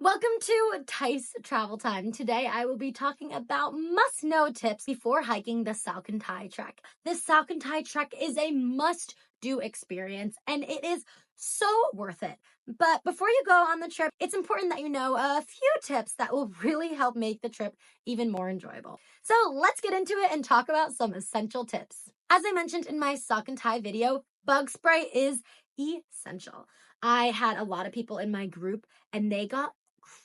Welcome to Tice Travel Time. Today I will be talking about must-know tips before hiking the Salkantay Trek. This Salkantay Trek is a must-do experience and it is so worth it. But before you go on the trip, it's important that you know a few tips that will really help make the trip even more enjoyable. So let's get into it and talk about some essential tips. As I mentioned in my Salkantay video, bug spray is essential. I had a lot of people in my group and they got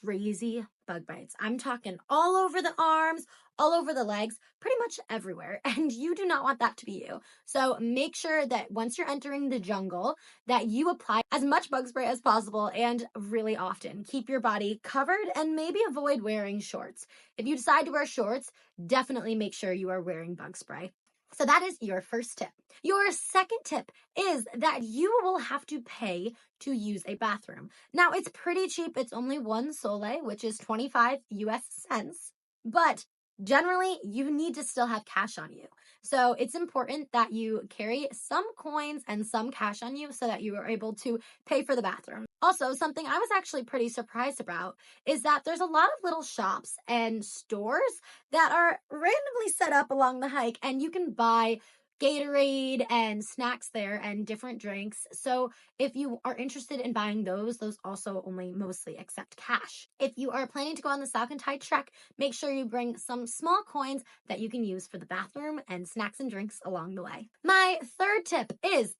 crazy bug bites. I'm talking all over the arms, all over the legs, pretty much everywhere. And you do not want that to be you. So make sure that once you're entering the jungle, that you apply as much bug spray as possible and really often. Keep your body covered and maybe avoid wearing shorts. If you decide to wear shorts, definitely make sure you are wearing bug spray. So that is your first tip. Your second tip is that you will have to pay to use a bathroom. Now, it's pretty cheap. It's only one sole, which is 25 US cents. But generally, you need to still have cash on you. So it's important that you carry some coins and some cash on you so that you are able to pay for the bathroom. Also, something I was actually pretty surprised about is that there's a lot of little shops and stores that are randomly set up along the hike, and you can buy Gatorade and snacks there and different drinks. So if you are interested in buying those also only mostly accept cash. If you are planning to go on the Salkantay Trek, make sure you bring some small coins that you can use for the bathroom and snacks and drinks along the way. My third tip is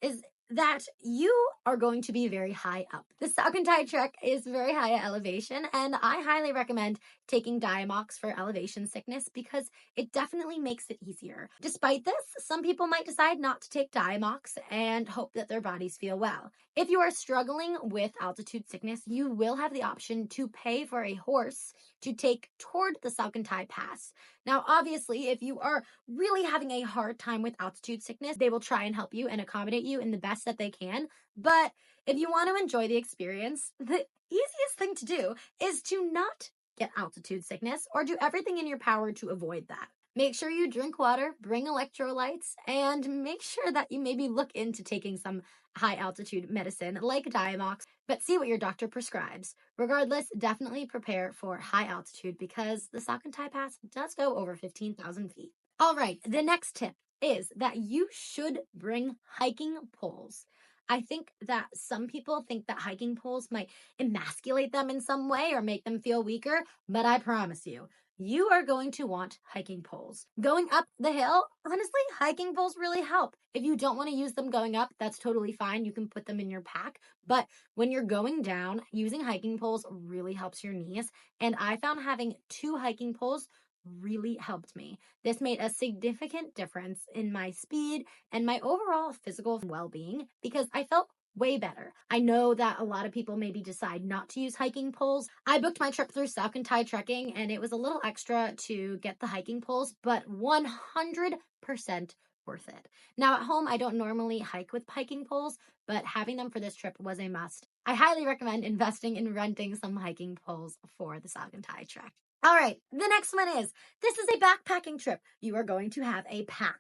that you are going to be very high up. The Salkantay Trek is very high at elevation, and I highly recommend taking Diamox for elevation sickness because it definitely makes it easier. Despite this, some people might decide not to take Diamox and hope that their bodies feel well. If you are struggling with altitude sickness, you will have the option to pay for a horse to take toward the Salkantay Pass. Now, obviously, if you are really having a hard time with altitude sickness, they will try and help you and accommodate you in the best that they can. But if you want to enjoy the experience, the easiest thing to do is to not get altitude sickness or do everything in your power to avoid that. Make sure you drink water, bring electrolytes, and make sure that you maybe look into taking some high altitude medicine like Diamox, but see what your doctor prescribes. Regardless, definitely prepare for high altitude because the Salkantay Pass does go over 15,000 feet. All right, the next tip is that you should bring hiking poles. I think that some people think that hiking poles might emasculate them in some way or make them feel weaker, but I promise you, you are going to want hiking poles. Going up the hill, honestly, hiking poles really help. If you don't want to use them going up, that's totally fine. You can put them in your pack. But when you're going down, using hiking poles really helps your knees. And I found having 2 hiking poles really helped me. This made a significant difference in my speed and my overall physical well-being because I felt way better. I know that a lot of people maybe decide not to use hiking poles. I booked my trip through Salkantay Trekking and it was a little extra to get the hiking poles, but 100% worth it. Now at home, I don't normally hike with hiking poles, but having them for this trip was a must. I highly recommend investing in renting some hiking poles for the Salkantay Trek. All right, the next one is, this is a backpacking trip. You are going to have a pack.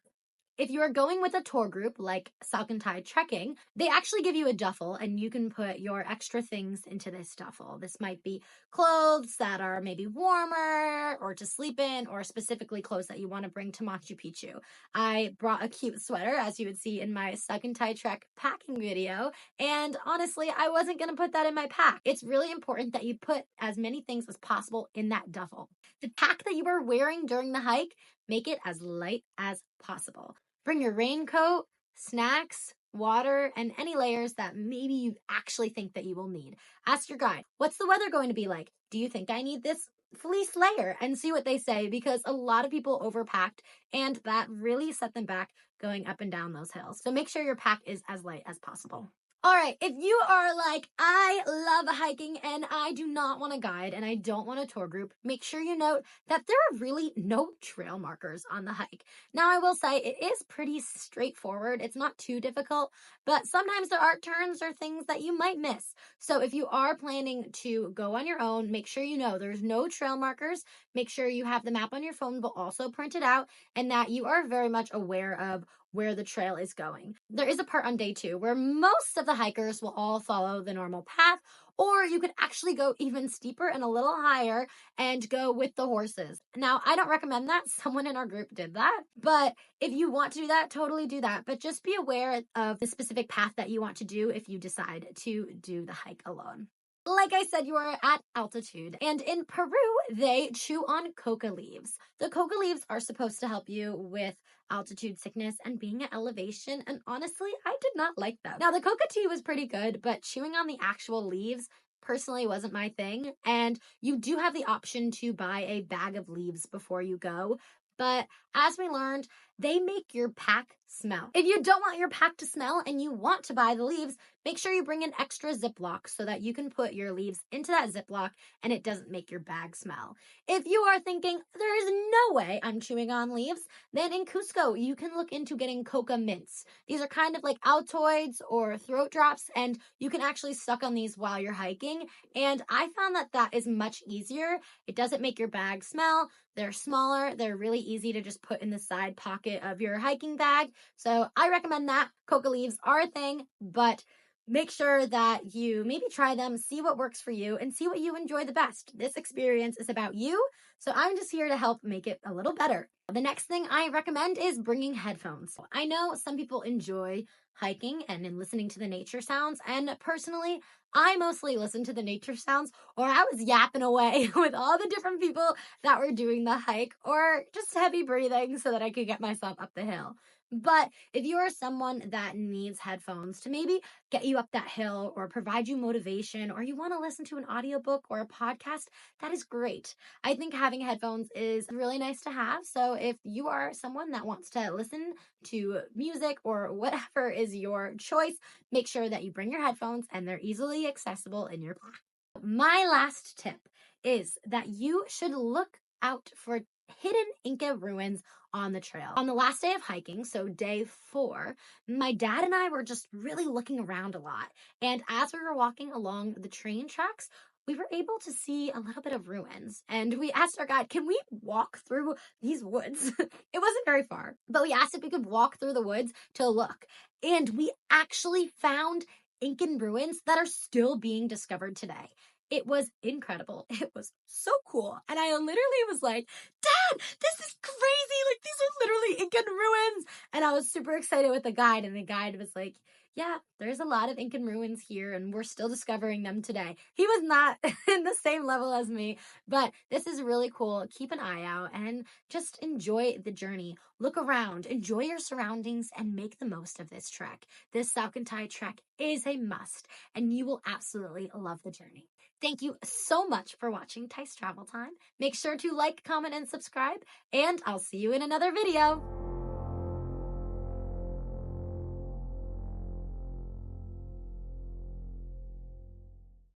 If you are going with a tour group like Salkantay Trekking, they actually give you a duffel and you can put your extra things into this duffel. This might be clothes that are maybe warmer or to sleep in, or specifically clothes that you want to bring to Machu Picchu. I brought a cute sweater, as you would see in my Salkantay Trek packing video, and honestly, I wasn't going to put that in my pack. It's really important that you put as many things as possible in that duffel. The pack that you are wearing during the hike, make it as light as possible. Bring your raincoat, snacks, water, and any layers that maybe you actually think that you will need. Ask your guide, what's the weather going to be like? Do you think I need this fleece layer? And see what they say, because a lot of people overpacked and that really set them back going up and down those hills. So make sure your pack is as light as possible. All right, if you are like, I love hiking and I do not want a guide and I don't want a tour group, make sure you note that there are really no trail markers on the hike. Now, I will say it is pretty straightforward. It's not too difficult, but sometimes there are turns or things that you might miss. So if you are planning to go on your own, make sure you know there's no trail markers. Make sure you have the map on your phone, but also print it out, and that you are very much aware of where the trail is going. There is a part on day 2 where most of the hikers will all follow the normal path, Or you could actually go even steeper and a little higher and go with the horses. Now, I don't recommend that. Someone in our group did that. But if you want to do that, totally do that. But just be aware of the specific path that you want to do if you decide to do the hike alone. Like I said, you are at altitude, and in Peru, they chew on coca leaves. The coca leaves are supposed to help you with altitude sickness and being at elevation, and honestly, I did not like them. Now, the coca tea was pretty good, but chewing on the actual leaves personally wasn't my thing, and you do have the option to buy a bag of leaves before you go. But as we learned, they make your pack smell. If you don't want your pack to smell and you want to buy the leaves, make sure you bring an extra Ziploc so that you can put your leaves into that Ziploc and it doesn't make your bag smell. If you are thinking, there is no way I'm chewing on leaves, then in Cusco, you can look into getting coca mints. These are kind of like Altoids or throat drops, and you can actually suck on these while you're hiking. And I found that that is much easier. It doesn't make your bag smell. They're smaller. They're really easy to just put in the side pocket of your hiking bag. So I recommend that. Coca leaves are a thing, but make sure that you maybe try them, see what works for you, and see what you enjoy the best. This experience is about you, so I'm just here to help make it a little better. The next thing I recommend is bringing headphones. I know some people enjoy hiking and in listening to the nature sounds, and personally, I mostly listen to the nature sounds, or I was yapping away with all the different people that were doing the hike, or just heavy breathing so that I could get myself up the hill. But if you are someone that needs headphones to maybe get you up that hill or provide you motivation, or you want to listen to an audiobook or a podcast, that is great. I think having headphones is really nice to have. So if you are someone that wants to listen to music or whatever is your choice, make sure that you bring your headphones and they're easily accessible in your pack. My last tip is that you should look out for hidden Inca ruins on the trail. On the last day of hiking, so day 4, my dad and I were just really looking around a lot. And as we were walking along the train tracks, we were able to see a little bit of ruins. And we asked our guide, can we walk through these woods? It wasn't very far, but we asked if we could walk through the woods to look. And we actually found Incan ruins that are still being discovered today. It was incredible. It was so cool. And I literally was like, Dad, this is crazy. Like, these are literally Incan ruins. And I was super excited with the guide. And the guide was like, yeah, there's a lot of Incan ruins here, and we're still discovering them today. He was not in the same level as me, but this is really cool. Keep an eye out and just enjoy the journey. Look around, enjoy your surroundings, and make the most of this trek. This Salkantay Trek is a must, and you will absolutely love the journey. Thank you so much for watching Tice Travel Time. Make sure to like, comment, and subscribe, and I'll see you in another video.